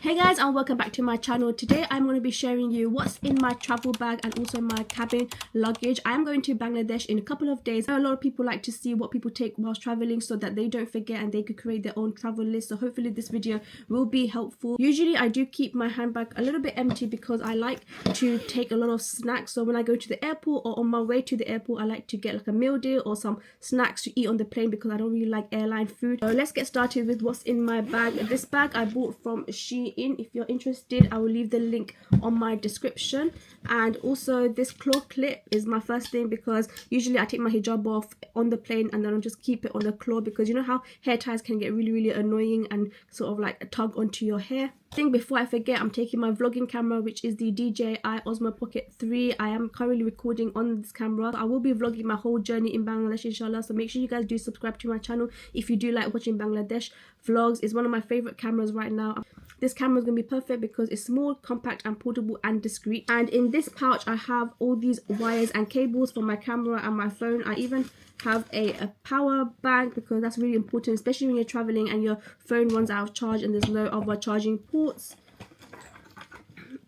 Hey guys, and welcome back to my channel. Today I'm going to be sharing you what's in my travel bag and also my cabin luggage. I am going to Bangladesh in a couple of days. A lot of people like to see what people take whilst traveling so that they don't forget and they could create their own travel list. So hopefully this video will be helpful. Usually I do keep my handbag a little bit empty because I like to take a lot of snacks. So when I go to the airport or on my way to the airport, I like to get like a meal deal or some snacks to eat on the plane because I don't really like airline food. So let's get started with what's in my bag. This bag I bought from Shein. If you're interested, I will leave the link on my description. And also this claw clip is my first thing because usually I take my hijab off on the plane and then I'll just keep it on the claw because you know how hair ties can get really annoying and sort of like tug onto your hair. Before I forget, I'm taking my vlogging camera, which is the DJI Osmo Pocket 3. I am currently recording on this camera. I will be vlogging my whole journey in Bangladesh inshallah, so make sure you guys do subscribe to my channel if you do like watching Bangladesh vlogs. It's one of my favorite cameras right now. This camera is going to be perfect because it's small, compact and portable and discreet. And in this pouch I have all these wires and cables for my camera and my phone. I even have a power bank because that's really important, especially when you're traveling and your phone runs out of charge and there's no other charging ports.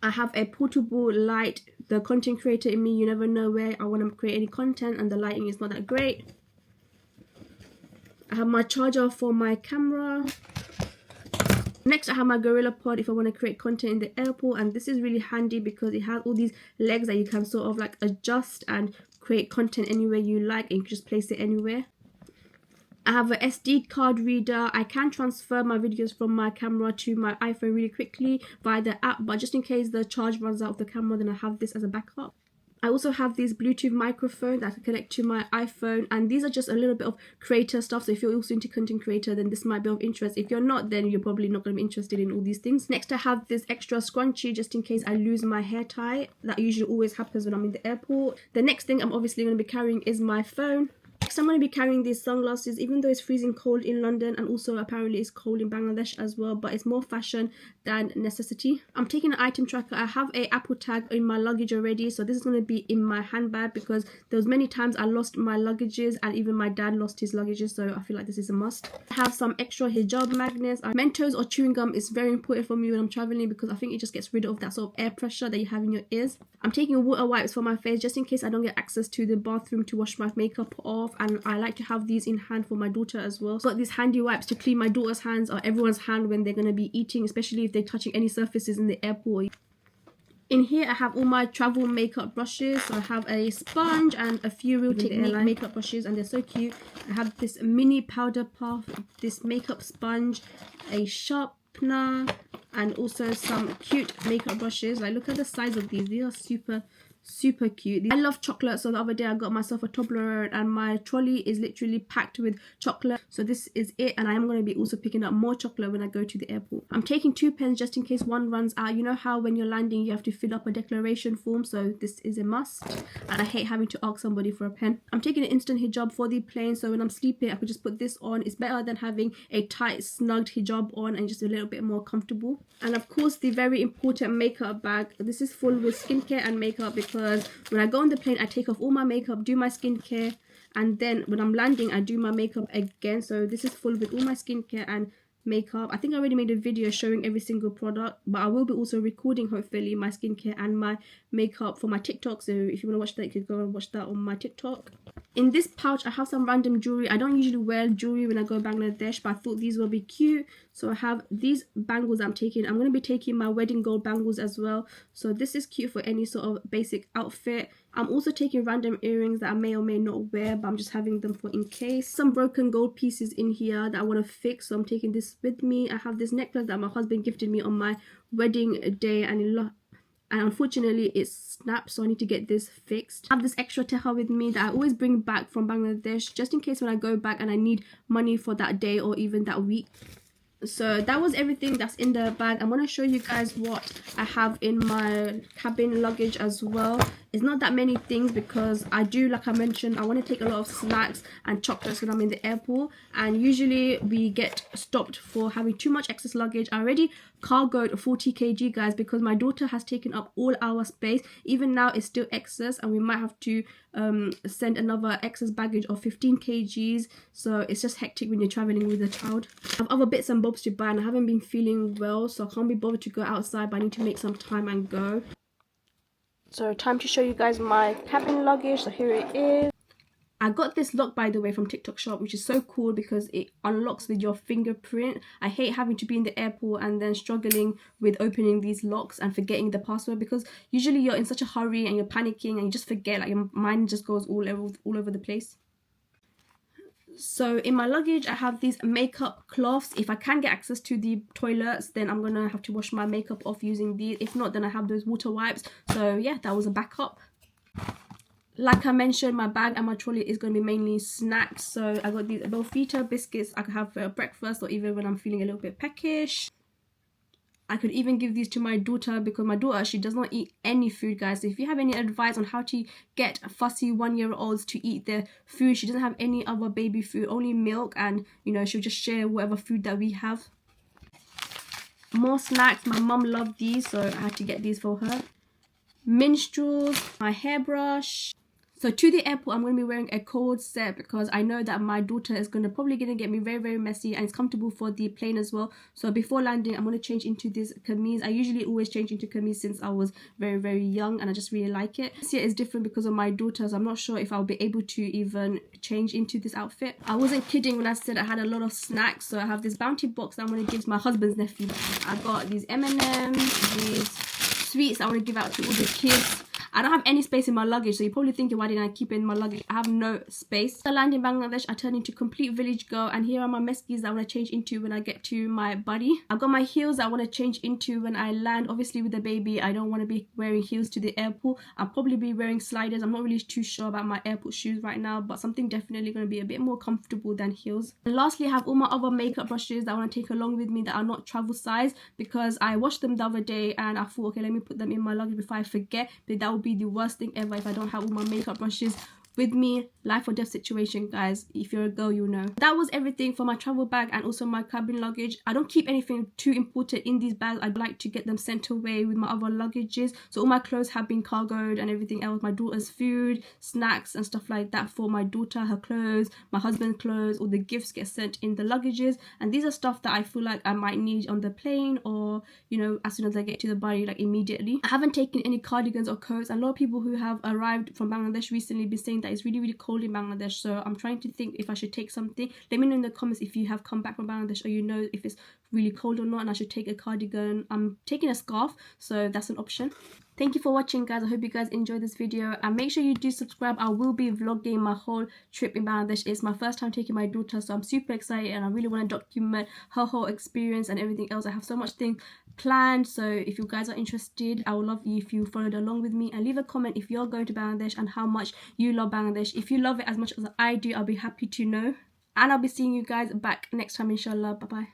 I have a portable light. The content creator in me, you never know where I want to create any content and the lighting is not that great. I have my charger for my camera. Next I have my Gorilla Pod if I want to create content in the airport, and this is really handy because it has all these legs that you can sort of like adjust and create content anywhere you like, and you can just place it anywhere. I have a SD card reader. I can transfer my videos from my camera to my iPhone really quickly via the app, but just in case the charge runs out of the camera, then I have this as a backup. I also have these Bluetooth microphones that I can connect to my iPhone, and these are just a little bit of creator stuff, so if you're also into content creator then this might be of interest. If you're not, then you're probably not going to be interested in all these things. Next I have this extra scrunchie just in case I lose my hair tie. That usually always happens when I'm in the airport. The next thing I'm obviously going to be carrying is my phone. Next I'm going to be carrying these sunglasses, even though it's freezing cold in London and also apparently it's cold in Bangladesh as well, but it's more fashion than necessity. I'm taking an item tracker. I have a Apple tag in my luggage already, so this is going to be in my handbag because there was many times I lost my luggages and even my dad lost his luggages, so I feel like this is a must. I have some extra hijab magnets. Mentos or chewing gum is very important for me when I'm traveling because I think it just gets rid of that sort of air pressure that you have in your ears. I'm taking water wipes for my face just in case I don't get access to the bathroom to wash my makeup off, and I like to have these in hand for my daughter as well. Got these handy wipes to clean my daughter's hands or everyone's hand when they're going to be eating, especially if they're touching any surfaces in the airport. In here I have all my travel makeup brushes. So I have a sponge and a few Real Technique makeup brushes, and they're so cute. I have this mini powder puff, this makeup sponge, a sharpener, and also some cute makeup brushes. Like, look at the size of these. These are super cute. I love chocolate, so the other day I got myself a Toblerone and my trolley is literally packed with chocolate, so this is it. And I am going to be also picking up more chocolate when I go to the airport. I'm taking 2 pens just in case one runs out. You know how when you're landing you have to fill up a declaration form, so this is a must and I hate having to ask somebody for a pen. I'm taking an instant hijab for the plane, so when I'm sleeping I could just put this on. It's better than having a tight snugged hijab on and just a little bit more comfortable. And of course the very important makeup bag. This is full with skincare and makeup because when I go on the plane I take off all my makeup, do my skincare, and then when I'm landing I do my makeup again. So this is full with all my skincare and makeup. I think I already made a video showing every single product, but I will be also recording hopefully my skincare and my makeup for my TikTok, so if you want to watch that you could go and watch that on my TikTok. In this pouch I have some random jewelry. I don't usually wear jewelry when I go to Bangladesh, but I thought these will be cute, so I have these bangles I'm taking. I'm going to be taking my wedding gold bangles as well, so this is cute for any sort of basic outfit. I'm also taking random earrings that I may or may not wear, but I'm just having them for in case. Some broken gold pieces in here that I want to fix, so I'm taking this with me. I have this necklace that my husband gifted me on my wedding day, and unfortunately it snapped, so I need to get this fixed. I have this extra teha with me that I always bring back from Bangladesh just in case when I go back and I need money for that day or even that week. So that was everything that's in the bag. I'm going to show you guys what I have in my cabin luggage as well. It's not that many things because I do, like I mentioned, I want to take a lot of snacks and chocolates when I'm in the airport, and usually we get stopped for having too much excess luggage. I already cargoed 40 kg, guys, because my daughter has taken up all our space. Even now it's still excess, and we might have to send another excess baggage of 15 kgs. So it's just hectic when you're traveling with a child. I have other bits and bobs to buy, and I haven't been feeling well, so I can't be bothered to go outside, but I need to make some time and go. So time to show you guys my cabin luggage. So here it is. I got this lock, by the way, from TikTok shop, which is so cool because it unlocks with your fingerprint. I hate having to be in the airport and then struggling with opening these locks and forgetting the password, because usually you're in such a hurry and you're panicking and you just forget, like your mind just goes all over the place. So in my luggage I have these makeup cloths. If I can get access to the toilets, then I'm gonna have to wash my makeup off using these. If not, then I have those water wipes. So yeah, that was a backup. Like I mentioned, my bag and my trolley is going to be mainly snacks. So I got these Belvita biscuits I could have for breakfast, or even when I'm feeling a little bit peckish. I could even give these to my daughter because my daughter, she does not eat any food, guys. So if you have any advice on how to get fussy 1-year-olds to eat their food, she doesn't have any other baby food, only milk, and you know, she'll just share whatever food that we have. More snacks. My mum loved these, so I had to get these for her. Minstrels, my hairbrush. So to the airport, I'm going to be wearing a cold set because I know that my daughter is probably going to get me very messy, and it's comfortable for the plane as well. So before landing, I'm going to change into this camise. I usually always change into camise since I was very young, and I just really like it. This year is different because of my daughter, so I'm not sure if I'll be able to even change into this outfit. I wasn't kidding when I said I had a lot of snacks. So I have this bounty box that I'm going to give to my husband's nephew. I got these M&Ms, these sweets I want to give out to all the kids. I don't have any space in my luggage, so you're probably thinking, why didn't I keep it in my luggage? I have no space. I land in Bangladesh, I turn into complete village girl, and here are my meskies that I want to change into when I get to my buddy. I've got my heels that I want to change into when I land. Obviously with the baby, I don't want to be wearing heels to the airport. I'll probably be wearing sliders. I'm not really too sure about my airport shoes right now, but something definitely going to be a bit more comfortable than heels. And lastly, I have all my other makeup brushes that I want to take along with me that are not travel size, because I washed them the other day and I thought, okay, let me put them in my luggage before I forget. But that would be the worst thing ever if I don't have all my makeup brushes with me. Life or death situation, guys. If you're a girl, you know. That was everything for my travel bag and also my cabin luggage. I don't keep anything too important in these bags. I'd like to get them sent away with my other luggages. So all my clothes have been cargoed and everything else. My daughter's food, snacks and stuff like that for my daughter, her clothes, my husband's clothes, all the gifts get sent in the luggages. And these are stuff that I feel like I might need on the plane, or you know, as soon as I get to the body, like immediately. I haven't taken any cardigans or coats. A lot of people who have arrived from Bangladesh recently been saying that it's really cold in Bangladesh, so I'm trying to think if I should take something. Let me know in the comments if you have come back from Bangladesh, or you know if it's really cold or not, and I should take a cardigan. I'm taking a scarf, so that's an option. Thank you for watching, guys. I hope you guys enjoyed this video, and make sure you do subscribe. I will be vlogging my whole trip in Bangladesh. It's my first time taking my daughter, so I'm super excited and I really want to document her whole experience and everything else. I have so much things planned, so if you guys are interested, I would love you if you followed along with me, and leave a comment if you're going to Bangladesh and how much you love Bangladesh. If you love it as much as I do, I'll be happy to know, and I'll be seeing you guys back next time, inshallah. Bye bye.